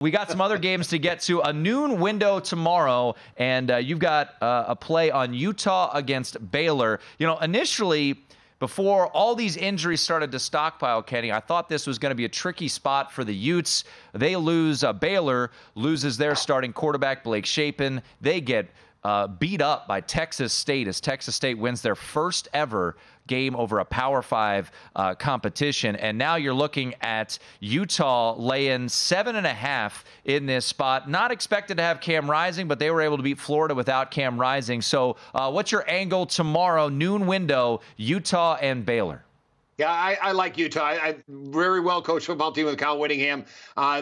We got some other games to get to. A noon window tomorrow, and you've got a play on Utah against Baylor. You know, initially, before all these injuries started to stockpile, Kenny, I thought this was going to be a tricky spot for the Utes. They lose. Baylor loses their starting quarterback, Blake Shapen. They get beat up by Texas State as Texas State wins their first ever game over a Power 5 competition. And now you're looking at Utah laying 7.5 in this spot. Not expected to have Cam Rising, but they were able to beat Florida without Cam Rising. So what's your angle tomorrow, noon window, Utah and Baylor? Yeah, I like Utah. I very well coached football team with Kyle Whittingham.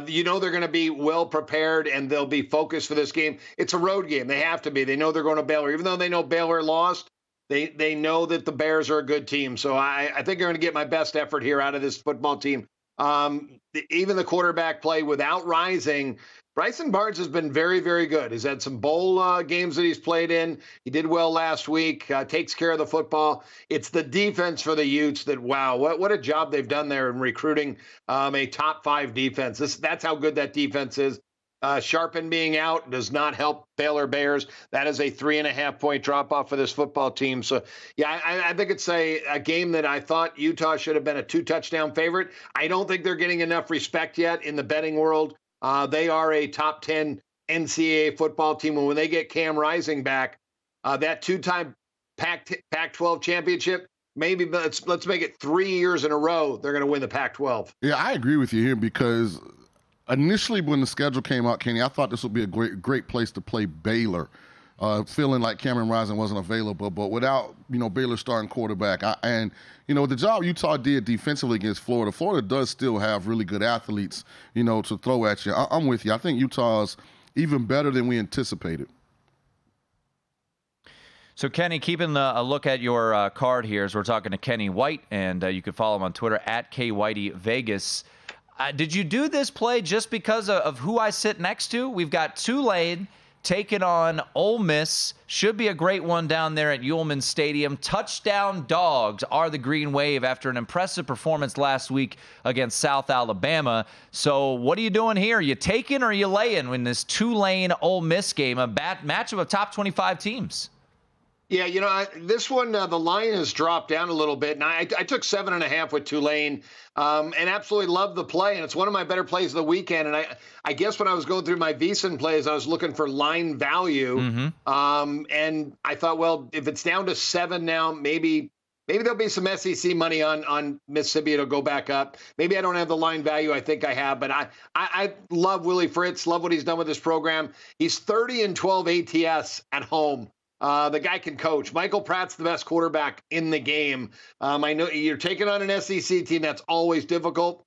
You know they're going to be well prepared and they'll be focused for this game. It's a road game. They have to be. They know they're going to Baylor. Even though they know Baylor lost, they know that the Bears are a good team. So I think they're going to get my best effort here out of this football team. Even the quarterback play without Rising, Bryson Barnes has been very, very good. He's had some bowl games that he's played in. He did well last week, takes care of the football. It's the defense for the Utes that, wow, what a job they've done there in recruiting a top 5 defense. That's how good that defense is. Sharpen being out does not help Baylor Bears. That is a 3.5-point drop-off for this football team. So, yeah, I think it's a game that I thought Utah should have been a 2-touchdown favorite. I don't think they're getting enough respect yet in the betting world. They are a top 10 NCAA football team. And when they get Cam Rising back, that 2-time Pac-12 championship, maybe let's make it 3 years in a row they're going to win the Pac-12. Yeah, I agree with you here because initially when the schedule came out, Kenny, I thought this would be a great place to play Baylor. Feeling like Cameron Rising wasn't available, but without, Baylor starting quarterback. The job Utah did defensively against Florida, Florida does still have really good athletes, to throw at you. I'm with you. I think Utah's even better than we anticipated. So, Kenny, keeping a look at your card here as we're talking to Kenny White, and you can follow him on Twitter at KWhiteyVegas. Did you do this play just because of who I sit next to? We've got Tulane taking on Ole Miss. Should be a great one down there at Ullman Stadium. Touchdown dogs are the Green Wave after an impressive performance last week against South Alabama. So what are you doing here? You taking or you laying in this Tulane-Ole Miss game, a matchup of top 25 teams? Yeah, this one, the line has dropped down a little bit. And I took 7.5 with Tulane and absolutely love the play. And it's one of my better plays of the weekend. And I guess when I was going through my VSiN plays, I was looking for line value. And I thought, well, if it's down to 7 now, maybe there'll be some SEC money on Mississippi. It'll go back up. Maybe I don't have the line value I think I have, but I love Willie Fritz, love what he's done with this program. He's 30-12 ATS at home. The guy can coach. Michael Pratt's the best quarterback in the game. I know you're taking on an SEC team. That's always difficult.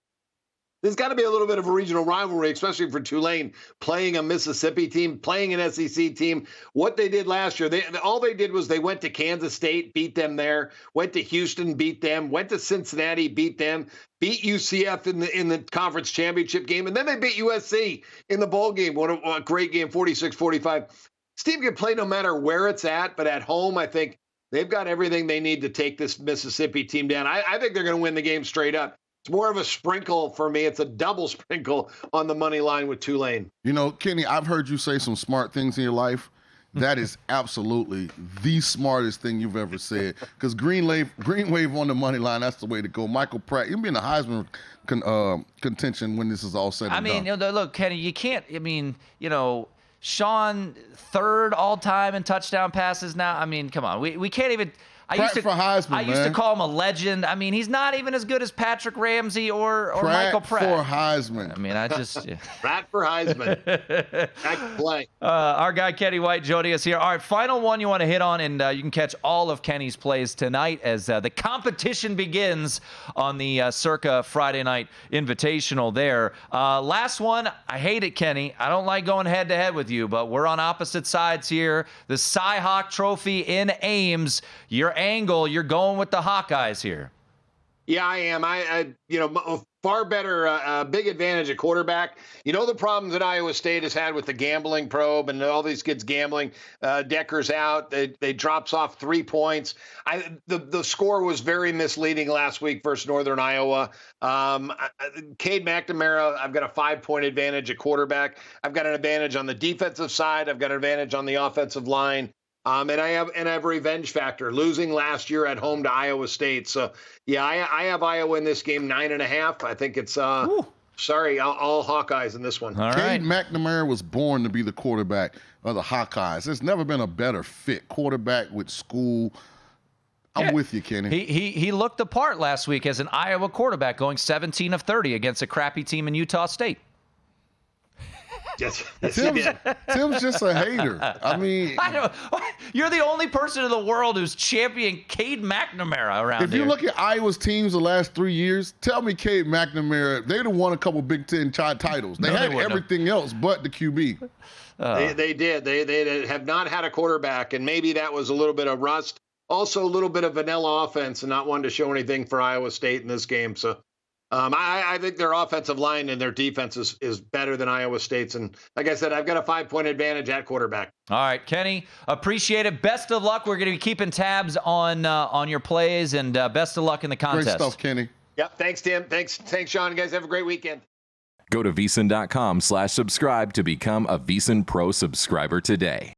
There's got to be a little bit of a regional rivalry, especially for Tulane, playing a Mississippi team, playing an SEC team. What they did last year, all they did was they went to Kansas State, beat them there, went to Houston, beat them, went to Cincinnati, beat them, beat UCF in the conference championship game, and then they beat USC in the bowl game. What a great game, 46-45. This team can play no matter where it's at, but at home, I think they've got everything they need to take this Mississippi team down. I think they're going to win the game straight up. It's more of a sprinkle for me. It's a double sprinkle on the money line with Tulane. Kenny, I've heard you say some smart things in your life. That is absolutely the smartest thing you've ever said. Because Green Wave on the money line, that's the way to go. Michael Pratt, you'll be in the Heisman contention when this is all said and done. Look, Kenny, you can't, Shaun, third all-time in touchdown passes now. Come on. We can't even – I used to call him a legend. He's not even as good as Patrick Ramsey or Michael Pratt. For Heisman. Pratt for Heisman. Back play. Our guy Kenny White joining us here. All right, final one you want to hit on, and you can catch all of Kenny's plays tonight as the competition begins on the Circa Friday Night Invitational there. Last one, I hate it, Kenny. I don't like going head-to-head with you, but we're on opposite sides here. The Cy-Hawk Trophy in Ames. Your angle, you're going with the Hawkeyes here. Yeah, I am. far better, big advantage at quarterback. You know the problems that Iowa State has had with the gambling probe and all these kids gambling. Decker's out. They drops off 3 points. The score was very misleading last week versus Northern Iowa. Cade McNamara, I've got a 5-point advantage at quarterback. I've got an advantage on the defensive side. I've got an advantage on the offensive line. And I have revenge factor, losing last year at home to Iowa State. So, yeah, I have Iowa in this game 9.5. I think it's all Hawkeyes in this one. All right. Cade McNamara was born to be the quarterback of the Hawkeyes. There's never been a better fit quarterback with school. I'm with you, Kenny. He looked the part last week as an Iowa quarterback, going 17 of 30 against a crappy team in Utah State. Yes, Tim's just a hater. I mean, I know. You're the only person in the world who's championing Cade McNamara around if here. you look at Iowa's teams the last 3 years, tell me Cade McNamara, they'd have won a couple Big Ten titles. They had everything else but the QB. They did. They have not had a quarterback, and maybe that was a little bit of rust. Also, a little bit of vanilla offense and not wanting to show anything for Iowa State in this game. So I think their offensive line and their defense is better than Iowa State's. And like I said, I've got a 5-point advantage at quarterback. All right, Kenny, appreciate it. Best of luck. We're going to be keeping tabs on your plays, and best of luck in the contest. Great stuff, Kenny. Yep. Thanks, Tim. Thanks, Shaun. You guys have a great weekend. Go to VSiN.com/subscribe to become a VSiN Pro subscriber today.